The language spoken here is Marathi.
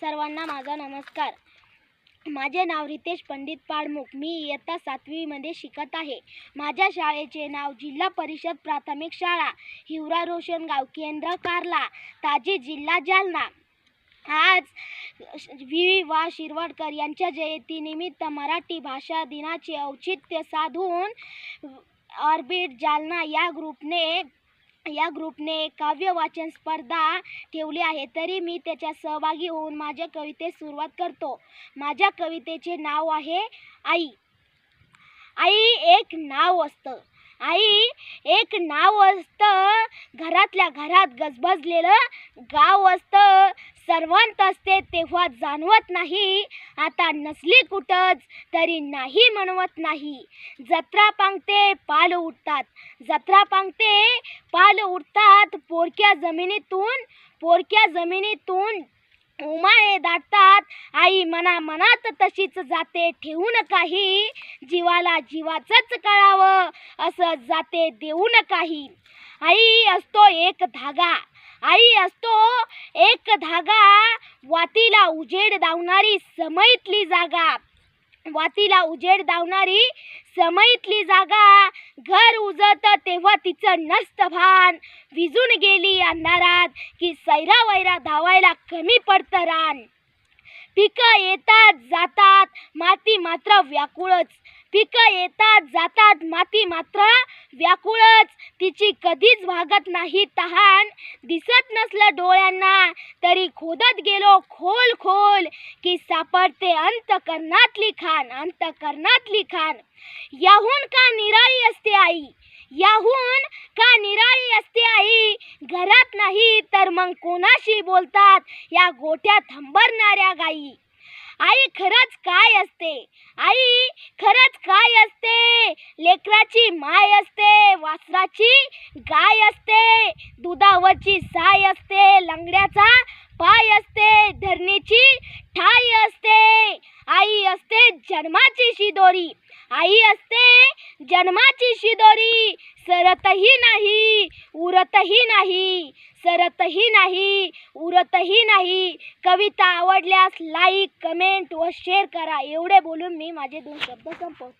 सर्वांना माझा नमस्कार। माझे नाव रितेश पंडित पाडमुख। मी इयत्ता 7वी मध्ये शिकत आहे। माझ्या शाळेचे नाव जिल्हा परिषद प्राथमिक शाळा हिवरा रोशनगाव केंद्र कारला ताजी जिल्हा जालना। आज वि.वा. शिरवाडकर यांच्या जयंतीनिमित्त मराठी भाषा दिनाचे औचित्य साधून ऑर्बिट जालना या ग्रुपने काव्य वाचन स्पर्धा ठेवली आहे। तरी मी त्याच्यात सहभागी होऊन माझ्या कवितेस सुरुवात करतो। माझ्या कवितेचे नाव आहे आई। आई एक नाव असतं, आई एक नाव असतं, घरातल्या घरात गजबजलेलं गाव असतं। सर्वांत असते तेव्हा जाणवत नाही, आता नसली कुठंच तरी नाही म्हणवत नाही। जत्रा पांगते पाल उठतात, जत्रा पांगते पाल उठतात, पोरक्या जमिनीतून उमाळे दाटतात। आई मना मनात तशीच जाते ठेवून काही, जीवाला जीवाचंच कळावं असं जाते देऊन काही। आई असतो एक धागा, आई असतो एक धागा, वातीला उजेड दावणारी समईतली जागा, वातीला उजेड दावणारी समईतली जागा। घर उजळतं तेव्हा तिचं नसतं भान, विजून गेली अंधारात की सैरा वैरा धावायला कमी पडतं रान। पिकं येतात जातात माती मात्र व्याकुळच, पिकं येतात जातात माती मात्र व्याकुळच। तिची कधीच भागत नाही तहान, दिसत नसलं डोळ्यांना तरी खोदत गेलो खोल खोल की सापडते अंतःकरणातली खाण, अंतःकरणातली खाण। याहून का निराळी असते आई, याहून का निराळी असते आई, घरात नाही तर मग कोणाशी बोलतात या गोठ्यात हंबरणाऱ्या गाई। आई खरंच काय असते, आई खरंच काय असते, लेकराची माय असते, वासराची गाय असते, दुधावरची साय असते, लंगड्याचा पाय असते, धरणीची ठाई असते। आई असते जन्माची शिदोरी, आई असते जन्माची शिदोरी, सरतही नाही उरतही नाही, सरतही नाही उरतही नाही। कविता आवडल्यास लाईक, कमेंट व शेअर करा। एवढे बोलून मी माझे 2 शब्द संपवतो।